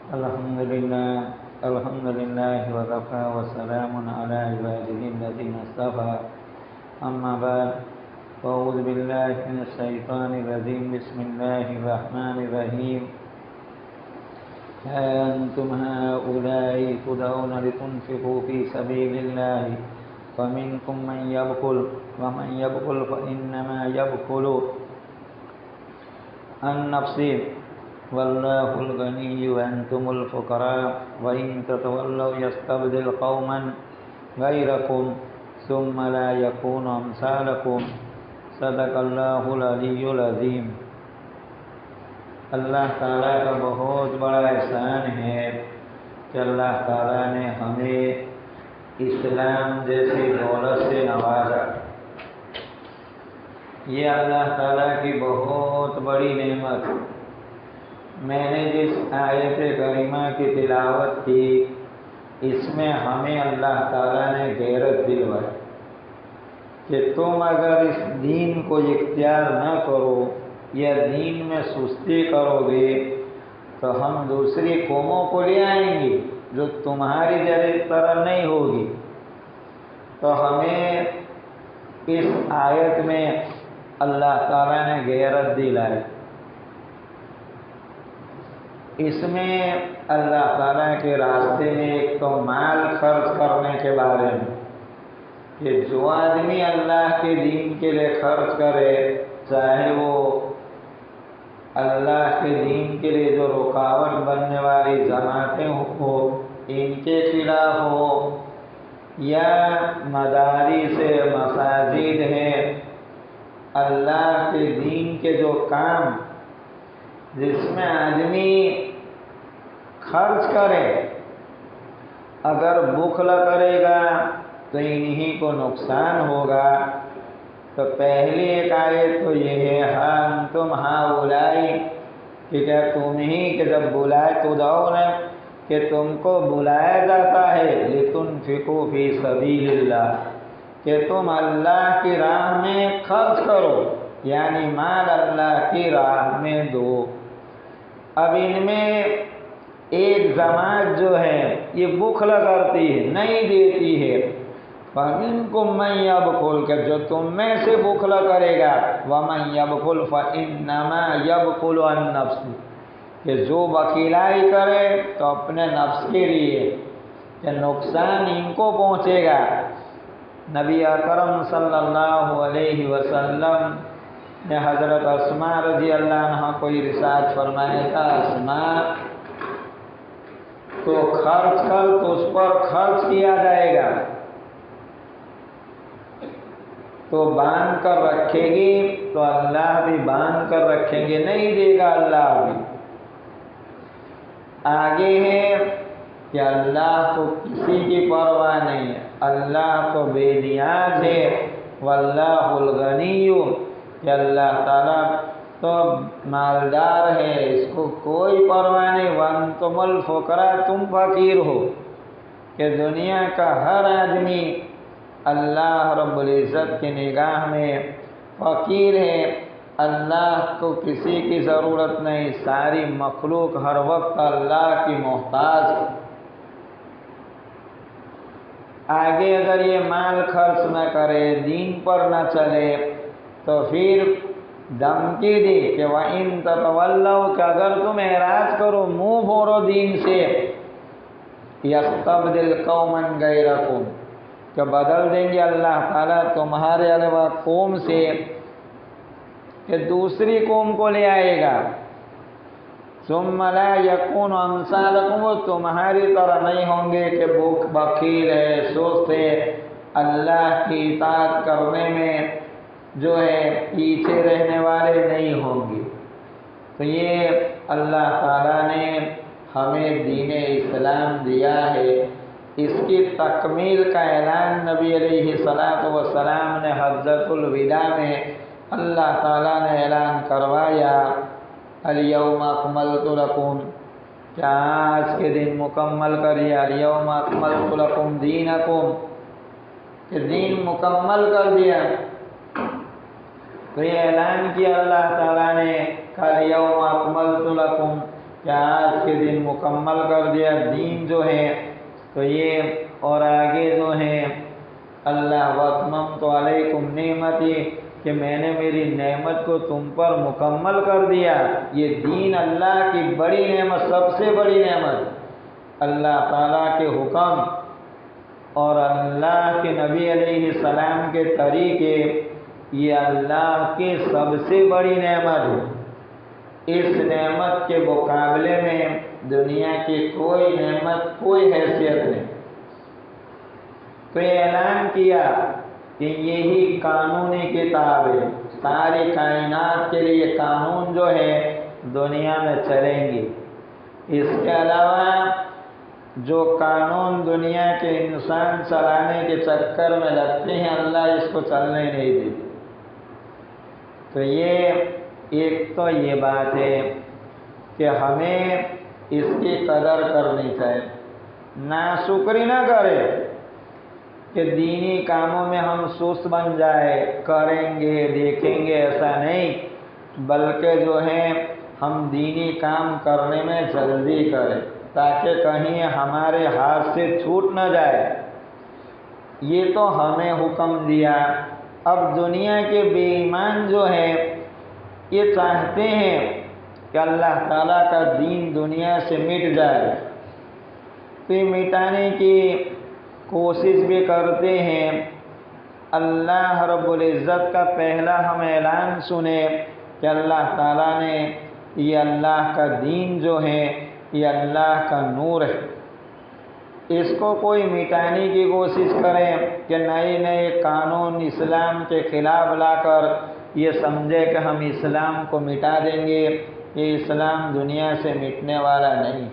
الحمد لله وكفى وسلام على عباده الذين اصطفى أما بعد فأعوذ بالله من الشيطان الرجيم بسم الله الرحمن الرحيم ها أنتم هؤلاء تدعون لتنفقوا في سبيل الله فمنكم من يبخل ومن يبخل فإنما يبخل عن نفسه والله الغني وأنتم الفقراء وإن تتولوا يستبدل قوما غيركم ثم لا يكون أمثالكم صدق الله العلي العظيم۔ اللہ تعالیٰ کا بہت بڑا احسان ہے کہ اللہ تعالیٰ نے ہمیں اسلام جیسی دولت سے نوازا۔ یہ اللہ تعالیٰ کی بہت بڑی نعمت۔ میں نے جس آیت کریمہ کی تلاوت کی اس میں ہمیں اللہ تعالیٰ نے غیرت دلوائی کہ تم اگر اس دین کو اختیار نہ کرو یا دین میں سستی کرو گے تو ہم دوسری قوموں کو لے آئیں گے جو تمہاری طرح نہیں ہوگی۔ تو ہمیں اس آیت میں اللہ تعالیٰ نے غیرت دلائی۔ اس میں اللہ تعالیٰ کے راستے میں ایک تو مال خرچ کرنے کے بارے میں کہ جو آدمی اللہ کے دین کے لیے خرچ کرے، چاہے وہ اللہ کے دین کے لیے جو رکاوٹ بننے والی جماعتیں ہو ان کے خلاف ہو یا مدارس مساجد ہیں، اللہ کے دین کے جو کام جس میں آدمی خرچ کرے، اگر بخل کرے گا تو انہی کو نقصان ہوگا۔ تو پہلی ایک آیت تو یہ ہے ہاں تم ہؤلائی کہ کیا تم ہی کہ جب بلائے تو جاؤ نا کہ تم کو بلایا جاتا ہے لتنفقوا فی سبیل اللہ کہ تم اللہ کی راہ میں خرچ کرو، یعنی مال اللہ کی راہ میں دو۔ اب ان میں ایک جماعت جو ہے یہ بخل کرتی ہے، نہیں دیتی ہے۔ فَمِنْكُمْ مَنْ يَبْخُلُ کہ جو تم میں سے بخل کرے گا، وَمَنْ يَبْخُلْ فَإِنَّمَا يَبْخُلُ عَنْ نَفْسِهِ کہ جو بخیلائی کرے تو اپنے نفس کے لیے کہ نقصان ان کو پہنچے گا۔ نبی اکرم صلی اللہ علیہ وسلم نے حضرت اسماء رضی اللہ عنہ کو ارشاد فرمایا تھا، اسماء تو خرچ کر تو اس پر خرچ کیا جائے گا، تو باندھ کر رکھے گی تو اللہ بھی باندھ کر رکھیں گے، نہیں دے گا اللہ بھی۔ آگے ہے کہ اللہ کو کسی کی پرواہ نہیں ہے، اللہ تو بے نیاز ہے۔ واللہ الغنی کہ اللہ تعالیٰ تو مالدار ہے، اس کو کوئی پرواہ نہیں۔ وانتم الفقراء تم فقیر ہو کہ دنیا کا ہر آدمی اللہ رب العزت کی نگاہ میں فقیر ہے، اللہ کو کسی کی ضرورت نہیں، ساری مخلوق ہر وقت اللہ کی محتاج ہے۔ آگے اگر یہ مال خرچ نہ کرے، دین پر نہ چلے تو پھر دھمکی دی کہ وَإِن تَتَوَلَّوْا کہ اگر تم اعراض کرو، منہ موڑو دین سے، يَسْتَبْدِلْ قَوْمًا غَيْرَكُمْ کہ بدل دیں گے اللہ تعالیٰ تمہارے علاوہ قوم سے کہ دوسری قوم کو لے آئے گا۔ ثُمَّ لَا يَكُونُ أَمْثَالَكُمْ وہ تمہاری طرح نہیں ہوں گے کہ بخیل ہے، سست ہے، اللہ کی اطاعت کرنے میں جو ہے پیچھے رہنے والے نہیں ہوں گے۔ تو یہ اللہ تعالیٰ نے ہمیں دین اسلام دیا ہے، اس کی تکمیل کا اعلان نبی علیہ السلام نے حجۃ الوداع میں اللہ تعالیٰ نے اعلان کروایا، الیوم اکملت لکم کہ آج کے دن مکمل کریے، الیوم اکملت لکم دینکم کہ دین مکمل کر دیا۔ تو یہ اعلان کیا اللہ تعالیٰ نے کل یوم اکملت لکم کہ آج کے دن مکمل کر دیا دین جو ہے تو یہ، اور آگے جو ہے اللہ وَأَتْمَمْتُ عَلَيْكُمْ نِعْمَتِي کہ میں نے میری نعمت کو تم پر مکمل کر دیا۔ یہ دین اللہ کی بڑی نعمت، سب سے بڑی نعمت، اللہ تعالیٰ کے حکم اور اللہ کے نبی علیہ السلام کے طریقے، یہ اللہ کی سب سے بڑی نعمت ہے۔ اس نعمت کے مقابلے میں دنیا کی کوئی نعمت، کوئی حیثیت نہیں۔ تو یہ اعلان کیا کہ یہی قانونی کتاب ہے، ساری کائنات کے لیے قانون جو ہے دنیا میں چلیں گے۔ اس کے علاوہ جو قانون دنیا کے انسان چلانے کے چکر میں لگتے ہیں، اللہ اس کو چلنے نہیں دیتے۔ تو ایک تو یہ بات ہے کہ ہمیں اس کی قدر کرنی چاہیے، ناشکری نہ کرے کہ دینی کاموں میں ہم سست بن جائے، کریں گے دیکھیں گے، ایسا نہیں، بلکہ جو ہے ہم دینی کام کرنے میں جلدی کریں تاکہ کہیں ہمارے ہاتھ سے چھوٹ نہ جائے۔ یہ تو ہمیں حکم دیا۔ اب دنیا کے بے ایمان جو ہے یہ چاہتے ہیں کہ اللہ تعالیٰ کا دین دنیا سے مٹ جائے، تو یہ مٹانے کی کوشش بھی کرتے ہیں۔ اللہ رب العزت کا پہلا ہم اعلان سنیں کہ اللہ تعالیٰ نے یہ اللہ کا دین جو ہے یہ اللہ کا نور ہے، اس کو کوئی مٹانے کی کوشش کرے کہ نئے نئے قانون اسلام کے خلاف لا کر یہ سمجھے کہ ہم اسلام کو مٹا دیں گے، یہ اسلام دنیا سے مٹنے والا نہیں۔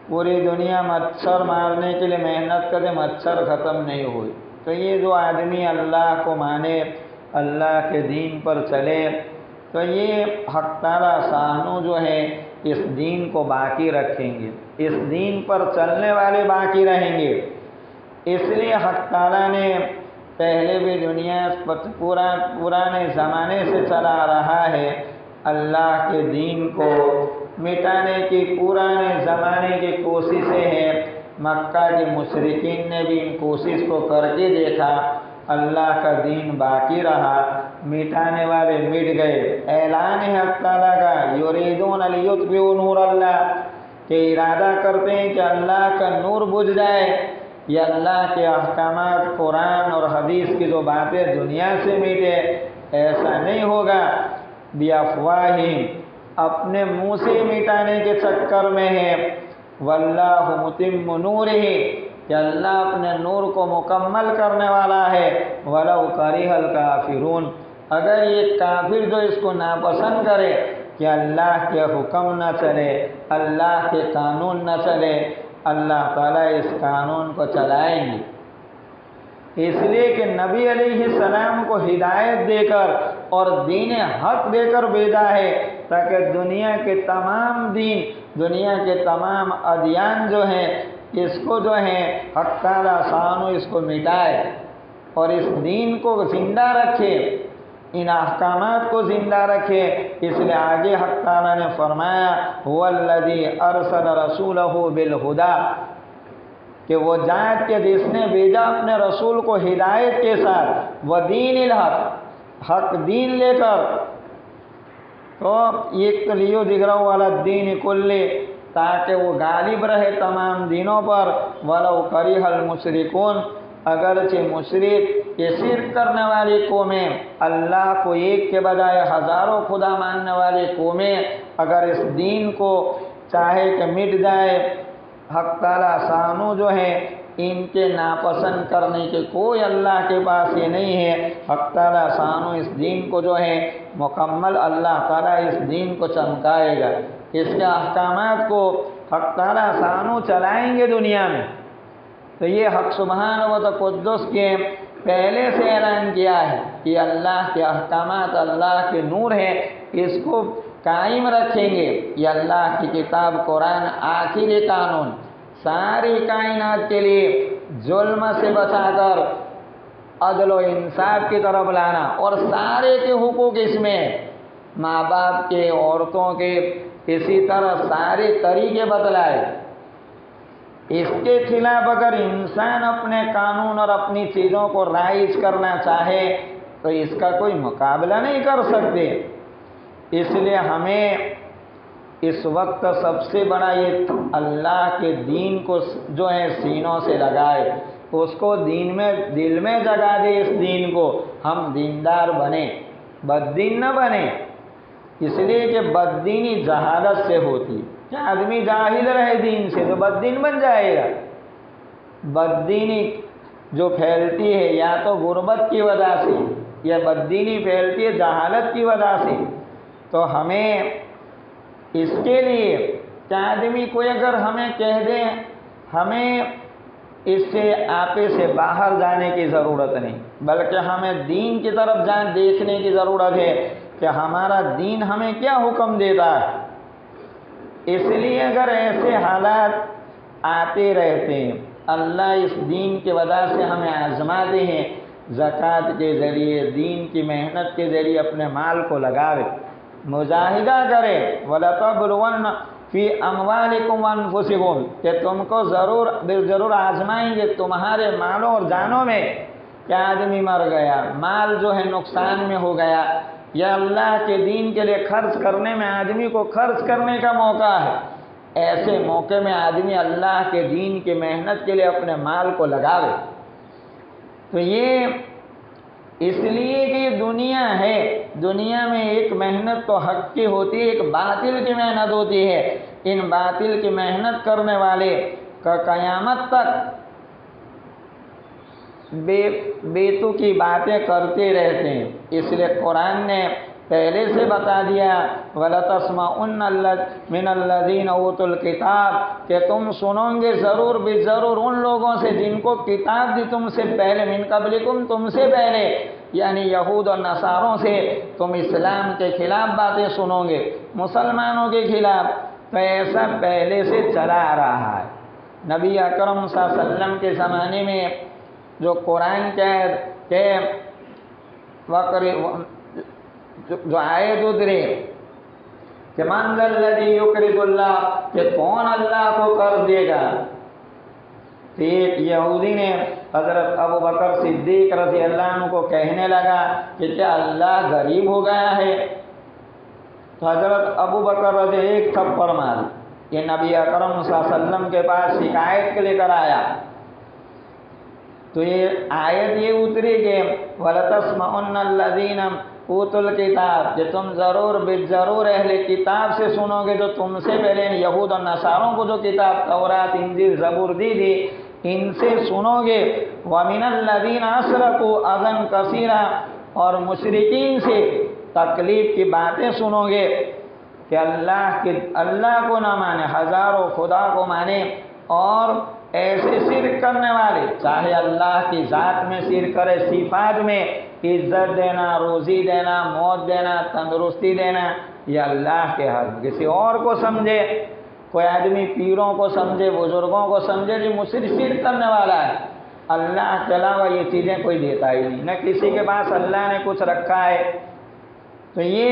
پوری دنیا مچھر مارنے کے لیے محنت کرے، مچھر ختم نہیں ہوئی۔ تو یہ جو آدمی اللہ کو مانے، اللہ کے دین پر چلے، تو یہ حق تعالیٰ شانو جو ہے اس دین کو باقی رکھیں گے، اس دین پر چلنے والے باقی رہیں گے۔ اس لیے حق تعالیٰ نے پہلے بھی دنیا پرانے زمانے سے چلا رہا ہے، اللہ کے دین کو مٹانے کی پرانے زمانے کی کوششیں ہیں۔ مکہ کے مشرکین نے بھی ان کوشش کو کر کے دیکھا، اللہ کا دین باقی رہا، مٹانے والے مٹ گئے۔ اعلان ہے حق تعالیٰ کا، یریدون لیطفئوا نور اللہ، کہ ارادہ کرتے ہیں کہ اللہ کا نور بجھ جائے، یہ اللہ کے احکامات قرآن اور حدیث کی جو باتیں دنیا سے مٹے، ایسا نہیں ہوگا۔ بِأَفْوَاهِهِمْ، اپنے منہ سے مٹانے کے چکر میں ہے۔ وَاللَّهُ مُتِمُّ نُورِهِ، کہ اللہ اپنے نور کو مکمل کرنے والا ہے۔ وَلَوْ كَرِهَ الْكَافِرُونَ، اگر یہ کافر جو اس کو ناپسند کرے کہ اللہ کے حکم نہ چلے، اللہ کے قانون نہ چلے، اللہ تعالیٰ اس قانون کو چلائیں گے۔ اس لیے کہ نبی علیہ السلام کو ہدایت دے کر اور دین حق دے کر بھیجا ہے تاکہ دنیا کے تمام دین، دنیا کے تمام ادیان جو ہیں اس کو جو ہے حق تعالیٰ شانو اس کو مٹائے اور اس دین کو زندہ رکھے، ان احکامات کو زندہ رکھے۔ اس لیے آگے حق تعالیٰ نے فرمایا هو الذی ارسل رسولہ بالہدی، کہ وہ ذات کے جس نے بھیجا اپنے رسول کو ہدایت کے ساتھ، ودین الحق، حق دین لے کر، تو ایک لیو ذکرہ والا دین کلے، تاکہ وہ غالب رہے تمام دینوں پر۔ ولو کرہ المشرکون، اگرچہ مشرک یہ شرک کرنے والی قومیں، اللہ کو ایک کے بجائے ہزاروں خدا ماننے والی قومیں اگر اس دین کو چاہے کہ مٹ جائے، حق تعالیٰ شانو جو ہے ان کے ناپسند کرنے کے کوئی اللہ کے پاس یہ نہیں ہے۔ حق تعالیٰ شانو اس دین کو جو ہے مکمل اللہ تعالیٰ اس دین کو چمکائے گا، اس کے احکامات کو حق تعالیٰ شانو چلائیں گے دنیا میں۔ تو یہ حق سبحانہ و تقدس کے پہلے سے اعلان کیا ہے کہ اللہ کے احکامات اللہ کے نور ہے، اس کو قائم رکھیں گے۔ یہ اللہ کی کتاب قرآن آخری قانون، ساری کائنات کے لیے ظلم سے بچا کر عدل و انصاف کی طرف لانا، اور سارے کے حقوق اس میں، ماں باپ کے، عورتوں کے، اسی طرح سارے طریقے بتلائے۔ اس کے خلاف اگر انسان اپنے قانون اور اپنی چیزوں کو رائج کرنا چاہے تو اس کا کوئی مقابلہ نہیں کر سکتے۔ اس لیے ہمیں اس وقت سب سے بڑا یہ اللہ کے دین کو جو ہے سینوں سے لگائے، اس کو دل میں جگا دے، اس دین کو ہم دیندار بنے، بددین نہ بنے۔ اس لیے کہ بددینی جہالت سے ہوتی، کہ آدمی جاہل رہے دین سے تو بددین بن جائے گا۔ بددینی جو پھیلتی ہے یا تو غربت کی وجہ سے، یا بددینی پھیلتی ہے جہالت کی وجہ سے، تو ہمیں اس کے لیے کہ آدمی کوئی اگر ہمیں کہہ دے ہمیں اس سے آپے سے باہر جانے کی ضرورت نہیں، بلکہ ہمیں دین کی طرف دیکھنے کی ضرورت ہے کہ ہمارا دین ہمیں کیا حکم دیتا ہے۔ اس لیے اگر ایسے حالات آتے رہتے ہیں، اللہ اس دین کی وجہ سے ہمیں آزماتے ہیں، زکوٰۃ کے ذریعے، دین کی محنت کے ذریعے اپنے مال کو لگاوے، مجاہدہ کرے، وَلَتَبْلُوَنَّ فِي أَمْوَالِكُمْ وَأَنفُسِكُمْ، کہ تم کو ضرور آزمائیں گے تمہارے مالوں اور جانوں میں، کہ آدمی مر گیا، مال جو ہے نقصان میں ہو گیا، یا اللہ کے دین کے لیے خرچ کرنے میں آدمی کو خرچ کرنے کا موقع ہے، ایسے موقع میں آدمی اللہ کے دین کی محنت کے لیے اپنے مال کو لگاوے۔ تو یہ اس لیے کہ یہ دنیا ہے، دنیا میں ایک محنت تو حق کی ہوتی ہے، ایک باطل کی محنت ہوتی ہے۔ ان باطل کی محنت کرنے والے کا قیامت تک بیتو کی باتیں کرتے رہتے ہیں۔ اس لیے قرآن نے پہلے سے بتا دیا، وَلَتَسْمَعُنَّ مِنَ الَّذِينَ أُوتُوا الْكِتَابَ، کہ تم سنو گے ضرور ضرور ان لوگوں سے جن کو کتاب دی تم سے پہلے، من قبلکم، تم سے پہلے، یعنی یہود اور نصاروں سے تم اسلام کے خلاف باتیں سنو گے، مسلمانوں کے خلاف۔ تو ایسا پہلے سے چلا آ رہا ہے۔ نبی اکرم صلی اللہ علیہ وسلم کے زمانے میں جو قرآن کے جو آیت اترے کہ من ذا الذی یقرض اللہ، کہ کون اللہ کو قرض دے گا، تو ایک یہودی نے حضرت ابو بکر صدیق رضی اللہ عنہ کو کہنے لگا کہ کیا اللہ غریب ہو گیا ہے؟ تو حضرت ابو بکر رضی ایک تھپڑ مار، یہ نبی اکرم صلی اللہ علیہ وسلم کے پاس شکایت کے لے کر آیا۔ تو یہ آیت یہ اتری کہ وَلَتَسْمَعُنَّ الَّذِينَ أُوتُوا الْكِتَابَ، کہ تم ضرور اہل کتاب سے سنو گے، جو تم سے پہلے یہود اور نصاروں کو جو کتاب تورات، انجیل، زبور دی تھی، ان سے سنو گے۔ وَمِنَ الَّذِينَ أَشْرَكُوا أَذًى كَثِيرًا، اور مشرکین سے تکلیف کی باتیں سنو گے کہ اللہ کو نہ مانے، ہزاروں خدا کو مانے، اور ایسے شرک کرنے والے، چاہے اللہ کی ذات میں شرک کرے، صفات میں عزت دینا، روزی دینا، موت دینا، تندرستی دینا، یا اللہ کے حق کسی اور کو سمجھے، کوئی آدمی پیروں کو سمجھے، بزرگوں کو سمجھے جو شرک کرنے والا ہے، اللہ کے علاوہ یہ چیزیں کوئی دیتا ہی نہیں، نہ کسی کے پاس اللہ نے کچھ رکھا ہے۔ تو یہ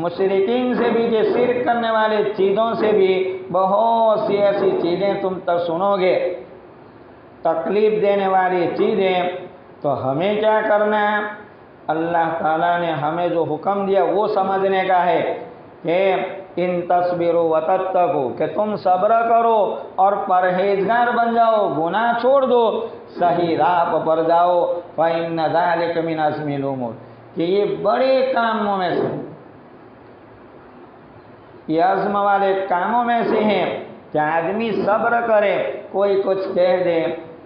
مشرکین سے بھی، یہ شرک کرنے والے چیزوں سے بھی بہت سی ایسی چیزیں تم تک سنو گے، تکلیف دینے والی چیزیں۔ تو ہمیں کیا کرنا ہے؟ اللہ تعالیٰ نے ہمیں جو حکم دیا وہ سمجھنے کا ہے کہ ان تصبروا وتتقوا، کہ تم صبر کرو اور پرہیزگار بن جاؤ، گناہ چھوڑ دو، صحیح راہ پر جاؤ، فإن ذلك من عزم الأمور، کہ یہ بڑے کاموں میں سے، یہ عزم والے کاموں میں سے ہیں کہ آدمی صبر کرے۔ کوئی کچھ کہہ دے،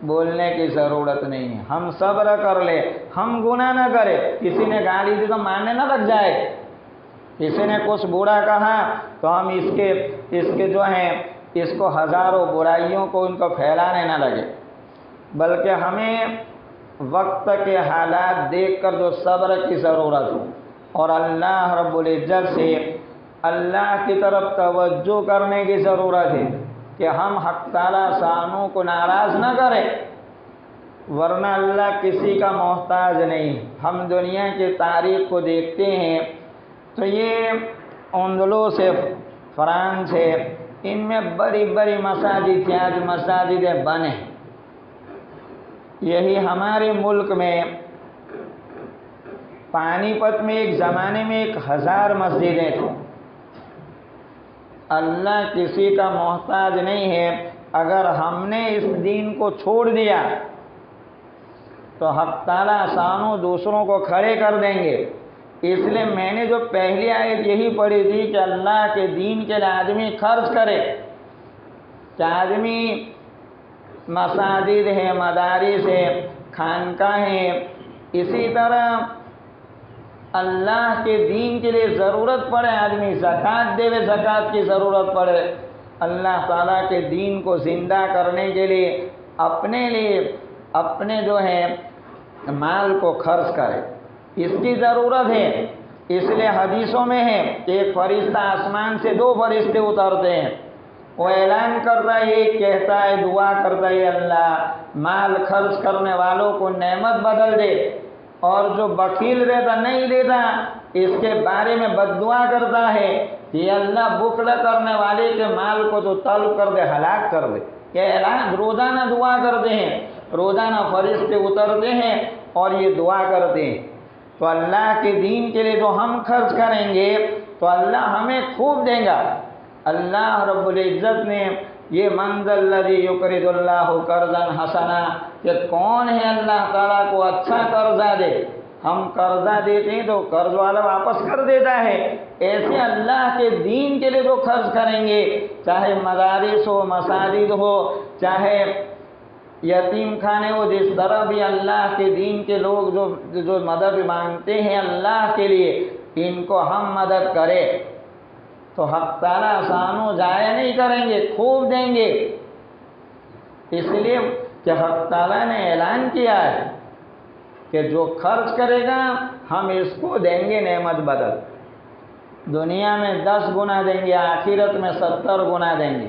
بولنے کی ضرورت نہیں ہے، ہم صبر کر لے، ہم گناہ نہ کرے۔ کسی نے گالی دی تو ماننے نہ لگ جائے، کسی نے کچھ برا کہا تو ہم اس کے جو ہیں اس کو ہزاروں برائیوں کو ان کو پھیلانے نہ لگے، بلکہ ہمیں وقت کے حالات دیکھ کر جو صبر کی ضرورت ہو، اور اللہ رب العزت سے اللہ کی طرف توجہ کرنے کی ضرورت ہے کہ ہم حق تعالیٰ شانوں کو ناراض نہ کریں، ورنہ اللہ کسی کا محتاج نہیں۔ ہم دنیا کی تاریخ کو دیکھتے ہیں تو یہ اندلس ہے، فرانس ہے، ان میں بڑی بڑی مساجد تھیں، آج مساجدیں بنے۔ یہی ہمارے ملک میں پانی پت میں ایک زمانے میں 1000 مسجدیں تھیں۔ اللہ کسی کا محتاج نہیں ہے، اگر ہم نے اس دین کو چھوڑ دیا تو حق تعالیٰ شانوں دوسروں کو کھڑے کر دیں گے۔ اس لیے میں نے جو پہلی آیت یہی پڑھی تھی کہ اللہ کے دین کے لیے آدمی خرچ کرے، کہ آدمی مساجد ہے، مدارس ہے، خانقاہ ہیں، اسی طرح اللہ کے دین کے لیے ضرورت پڑے آدمی زکوٰۃ دے، زکوٰۃ کی ضرورت پڑے، اللہ تعالیٰ کے دین کو زندہ کرنے کے لیے اپنے جو ہے مال کو خرچ کرے، اس کی ضرورت ہے۔ اس لیے حدیثوں میں ہے کہ ایک فرشتہ آسمان سے 2 فرشتے اترتے ہیں، وہ اعلان کرتا ہے، ایک کہتا ہے، دعا کرتا ہے، اللہ مال خرچ کرنے والوں کو نعمت بدل دے، اور جو بخیل رہتا نہیں دیتا اس کے بارے میں بد دعا کرتا ہے کہ اللہ بخل کرنے والے کے مال کو تو طلب کر دے، ہلاک کر دے۔ یہ اعلان روزانہ دعا کرتے ہیں، روزانہ فرشتے اترتے ہیں اور یہ دعا کرتے ہیں۔ تو اللہ کے دین کے لیے جو ہم خرچ کریں گے تو اللہ ہمیں خوب دے گا۔ اللہ رب العزت نے یہ من ذا الذی یقرض اللہ قرضا حسنا، کہ کون ہے اللہ تعالیٰ کو اچھا قرضہ دے۔ ہم قرضہ دیتے ہیں تو قرض والا واپس کر دیتا ہے، ایسے اللہ کے دین کے لیے جو خرچ کریں گے، چاہے مدارس ہو، مساجد ہو، چاہے یتیم خانے ہو، جس طرح بھی اللہ کے دین کے لوگ جو مدد مانگتے ہیں اللہ کے لیے، ان کو ہم مدد کریں تو حق تعالیٰ شانوں ضائع نہیں کریں گے، خوب دیں گے۔ اس لیے کہ حق تعالیٰ نے اعلان کیا ہے کہ جو خرچ کرے گا ہم اس کو دیں گے نعمت بدل، دنیا میں 10 گنا دیں گے، آخرت میں 70 گنا دیں گے۔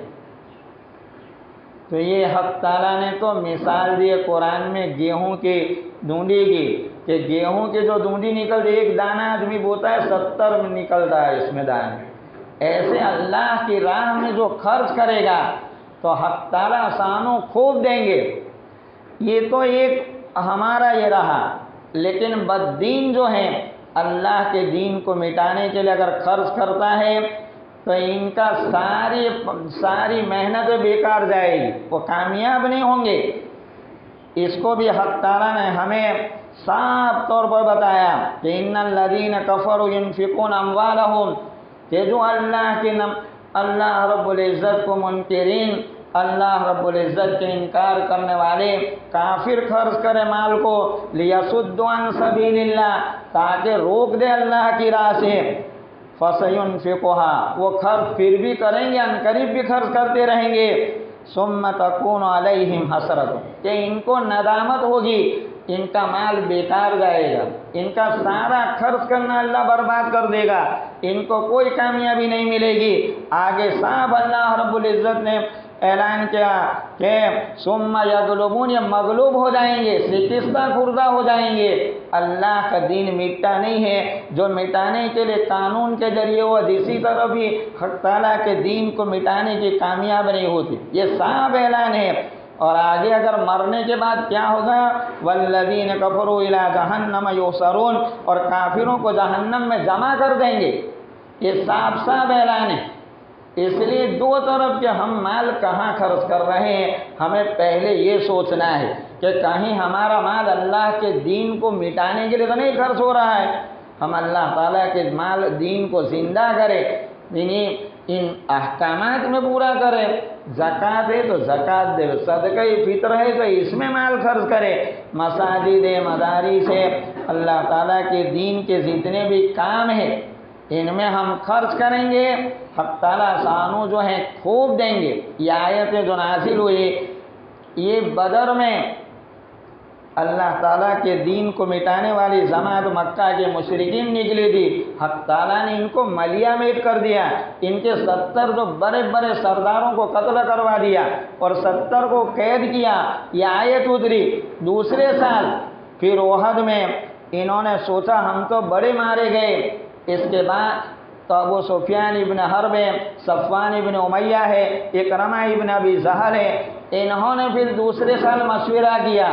تو یہ حق تعالیٰ نے تو مثال دی قرآن میں گیہوں کی ڈونڈی کی، کہ گیہوں کی جو ڈونڈی نکلتی، ایک دانہ آدمی بوتا ہے 70 میں نکلتا ہے اس میں دانے۔ ایسے اللہ کی راہ میں جو خرچ کرے گا تو حق تعالیٰ شانوں خوب دیں گے۔ یہ تو ایک ہمارا یہ رہا، لیکن بددین جو ہیں اللہ کے دین کو مٹانے کے لیے اگر خرچ کرتا ہے تو ان کا ساری محنت بیکار جائے گی، وہ کامیاب نہیں ہوں گے۔ اس کو بھی حق تعالیٰ نے ہمیں صاف طور پر بتایا کہ ان الذین کفروا ينفقون اموالهم، کہ جو اللہ رب العزت کو منکرین، اللہ رب العزت کے انکار کرنے والے کافر خرچ کرے مال کو، لیصدوا عن سبیل اللہ، تاکہ روک دے اللہ کی راہ سے، فسینفقها، وہ خرچ پھر بھی کریں گے، عنقریب بھی خرچ کرتے رہیں گے، ثم تکون علیہم حسرۃ، کہ ان کو ندامت ہوگی، ان کا مال بیکار جائے گا، ان کا سارا خرچ کرنا اللہ برباد کر دے گا، ان کو کوئی کامیابی نہیں ملے گی۔ آگے صاحب اللہ رب العزت نے اعلان کیا کہ ثم یغلبون، یہ مغلوب ہو جائیں گے، شکستہ خوردہ ہو جائیں گے۔ اللہ کا دین مٹتا نہیں ہے، جو مٹانے کے لیے قانون کے ذریعے ہوا، اسی طرح بھی حق تعالیٰ کے دین کو مٹانے کی کامیاب نہیں ہوتی، یہ صاحب اعلان ہے۔ اور آگے اگر مرنے کے بعد کیا ہوگا، والذین کفروا الی جہنم یحشرون، اور کافروں کو جہنم میں جمع کر دیں گے، یہ صاف صاف اعلان ہے۔ اس لیے 2 طرف کہ ہم مال کہاں خرچ کر رہے ہیں، ہمیں پہلے یہ سوچنا ہے کہ کہیں ہمارا مال اللہ کے دین کو مٹانے کے لیے تو نہیں خرچ ہو رہا ہے، ہم اللہ تعالیٰ کے دین کو زندہ کریں، یعنی ان احکامات میں پورا کریں۔ زکوٰۃ ہے تو زکوٰۃ دے، صدقہ فطر ہے تو اس میں مال خرچ کرے، مساجد ہے، مدارس ہے، اللہ تعالیٰ کے دین کے جتنے بھی کام ہیں ان میں ہم خرچ کریں گے، حق تعالیٰ شانوں جو ہیں خوب دیں گے۔ یہ آیتیں جو نازل ہوئی، یہ بدر میں اللہ تعالیٰ کے دین کو مٹانے والی جماعت مکہ کے مشرکین نکلی تھی، حق تعالیٰ نے ان کو ملیہ میٹ کر دیا، ان کے 70 جو بڑے بڑے سرداروں کو قتل کروا دیا اور 70 کو قید کیا۔ یہ آیت اتری دوسرے سال، پھر احد میں انہوں نے سوچا ہم تو بڑے مارے گئے، اس کے بعد تو ابو سفیان ابن حرب ہے، صفوان ابن امیہ ہے، اکرمہ ابن ابی جہل ہے۔ انہوں نے پھر دوسرے سال مشورہ کیا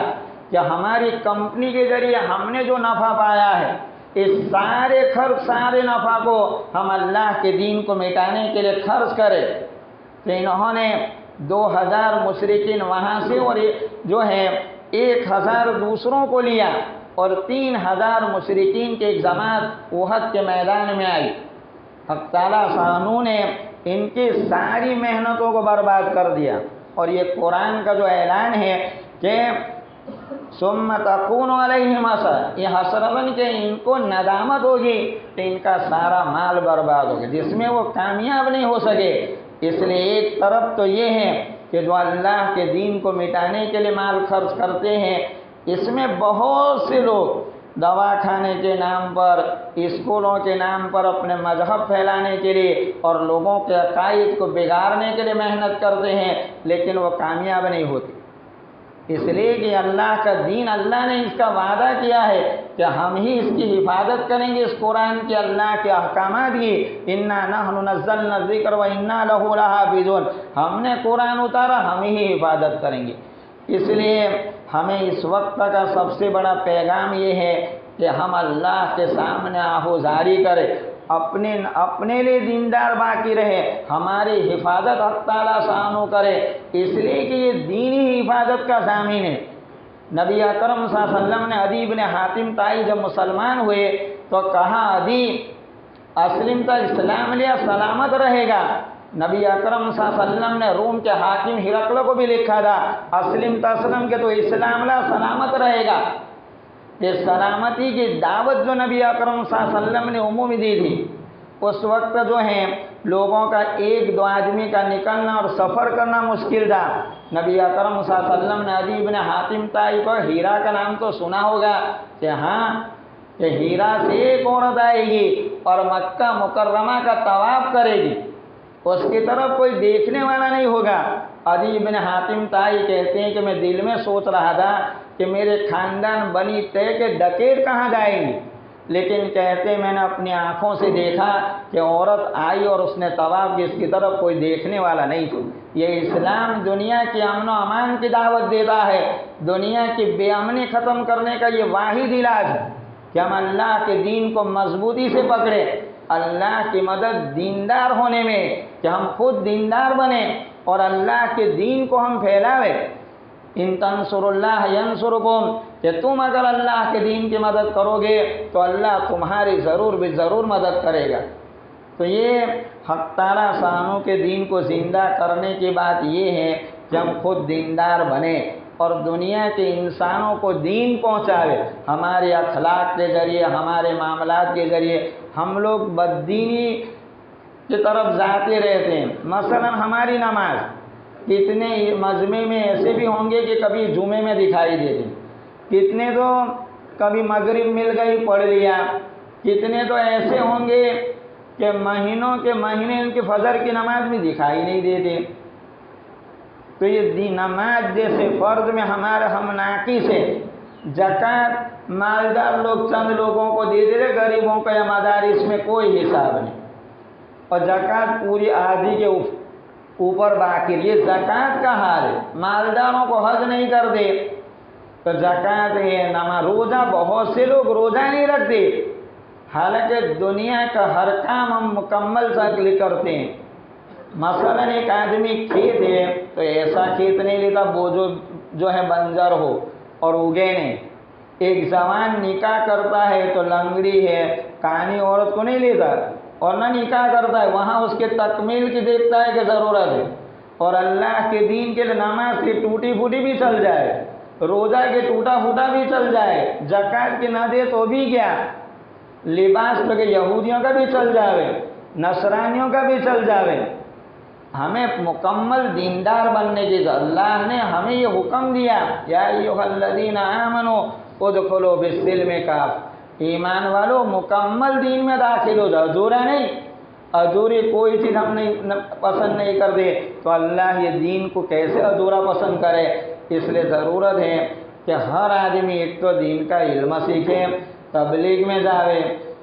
کہ ہماری کمپنی کے ذریعے ہم نے جو نفع پایا ہے، اس سارے نفع کو ہم اللہ کے دین کو مٹانے کے لیے خرچ کریں۔ تو انہوں نے 2000 مشرکین وہاں سے اور جو ہے 1000 دوسروں کو لیا، اور 3000 مشرکین کی ایک جماعت احد کے میدان میں آئی۔ حق تعالیٰ شانو نے ان کی ساری محنتوں کو برباد کر دیا، اور یہ قرآن کا جو اعلان ہے کہ ثم تکون علیہم حسرۃ، یہ حسرتاً کہ ان کو ندامت ہوگی کہ ان کا سارا مال برباد ہوگا، جس میں وہ کامیاب نہیں ہو سکے۔ اس لیے ایک طرف تو یہ ہے کہ جو اللہ کے دین کو مٹانے کے لیے مال خرچ کرتے ہیں، اس میں بہت سے لوگ دوا کھانے کے نام پر، اسکولوں کے نام پر اپنے مذہب پھیلانے کے لیے اور لوگوں کے عقائد کو بگاڑنے کے لیے محنت کرتے ہیں، لیکن وہ کامیاب نہیں ہوتے، اس لیے کہ اللہ کا دین، اللہ نے اس کا وعدہ کیا ہے کہ ہم ہی اس کی حفاظت کریں گے۔ اس قرآن کے اللہ کے احکامات کی انا نحن نزلنا الذکر وانا لہ لحافظون، ہم نے قرآن اتارا، ہم ہی حفاظت کریں گے۔ اس لیے ہمیں اس وقت کا سب سے بڑا پیغام یہ ہے کہ ہم اللہ کے سامنے آہوزاری کریں، اپنے لیے دیندار باقی رہے، ہماری حفاظت حق تعالیٰ شانو کرے، اس لیے کہ یہ دینی حفاظت کا ضامن ہے۔ نبی اکرم صلی اللہ علیہ وسلم نے عدی بن حاتم طائی جب مسلمان ہوئے تو کہا عدی اسلم تا، اسلام لیا سلامت رہے گا۔ نبی اکرم صلی اللہ علیہ وسلم نے روم کے حاکم ہرقل کو بھی لکھا تھا اسلم تسلم کہ تو اسلام لا سلامت رہے گا۔ یہ سلامتی کی دعوت جو نبی اکرم صلی اللہ علیہ وسلم نے عمومی دی تھی، اس وقت جو ہے لوگوں کا ایک دو آدمی کا نکلنا اور سفر کرنا مشکل تھا۔ نبی اکرم صلی اللہ علیہ وسلم نے عدی بن حاتم طائی کو، ہیرا کا نام تو سنا ہوگا کہ ہاں کہ ہیرا سے ایک عورت آئے گی اور مکہ مکرمہ کا طواف کرے گی، اس کی طرف کوئی دیکھنے والا نہیں ہوگا۔ عدی بن حاتم طائی کہتے ہیں کہ میں دل میں سوچ رہا تھا کہ میرے خاندان بنی طے کے ڈکیت کہاں جائیں گے، لیکن کہتے میں نے اپنی آنکھوں سے دیکھا کہ عورت آئی اور اس نے طواف کی، اس کی طرف کوئی دیکھنے والا نہیں تھا۔ یہ اسلام دنیا کی امن و امان کی دعوت دیتا ہے، دنیا کی بے امنی ختم کرنے کا یہ واحد علاج ہے کہ ہم اللہ کے دین کو مضبوطی سے پکڑیں، اللہ کی مدد دیندار ہونے میں، کہ ہم خود دیندار بنیں اور اللہ کے دین کو ہم پھیلاویں۔ ان تنصروا اللہ ینصرکم، کہ تم اگر اللہ کے دین کی مدد کرو گے تو اللہ تمہاری ضرور مدد کرے گا۔ تو یہ حق تعالیٰ شانو کے دین کو زندہ کرنے کی بات یہ ہے کہ ہم خود دیندار بنیں اور دنیا کے انسانوں کو دین پہنچاوے۔ ہمارے اخلاق کے ذریعے، ہمارے معاملات کے ذریعے ہم لوگ بددینی کی طرف جاتے رہتے ہیں۔ مثلا ہماری نماز، کتنے مجمع میں ایسے بھی ہوں گے کہ کبھی جمعے میں دکھائی دیتے، کتنے تو کبھی مغرب مل گئی پڑھ لیا، کتنے تو ایسے ہوں گے کہ مہینوں کے مہینے ان کی فجر کی نماز بھی دکھائی نہیں دیتے۔ تو یہ نماز جیسے فرض میں ہم ناقص ہے۔ زکوٰۃ مالدار لوگ چند لوگوں کو دے دے رہے، غریبوں کا یا مدارس میں کوئی حساب نہیں، اور زکوٰۃ پوری آدھی کے اوپر باقی۔ یہ زکوٰۃ کا حال ہے، مالداروں کو حج نہیں کر دے تو زکوٰۃ ہے۔ نماز، روزہ، بہت سے لوگ روزہ نہیں رکھتے، حالانکہ دنیا کا ہر کام ہم مکمل شکل کرتے ہیں۔ مثلا ایک آدمی کھیت ہے تو ایسا کھیت نہیں لیتا وہ جو ہے بنجر ہو اور اگے نہیں۔ ایک جوان نکاح کرتا ہے تو لنگڑی ہے، کانی عورت کو نہیں لیتا اور نہ نکاح کرتا ہے، وہاں اس کے تکمیل کی دیکھتا ہے کہ ضرورت ہے، اور اللہ کے دین کے لیے نماز کی ٹوٹی پھوٹی بھی چل جائے، روزہ کے ٹوٹا پھوٹا بھی چل جائے، زکوٰۃ کی نہ دے تو بھی کیا، لباس تو کہ یہودیوں کا بھی چل جاوے، نصرانیوں کا بھی چل جاوے۔ ہمیں مکمل دیندار بننے کی، اللہ نے ہمیں یہ حکم دیا یا ایھا الذین آمنوا ادخلوا فی السلم کافہ، ایمان والو مکمل دین میں داخل ہو جاؤ، ادھورا نہیں۔ ادھوری کوئی چیز ہم پسند نہیں کرتے تو اللہ یہ دین کو کیسے ادھورا پسند کرے؟ اس لیے ضرورت ہے کہ ہر آدمی ایک تو دین کا علم سیکھے، تبلیغ میں جاوے،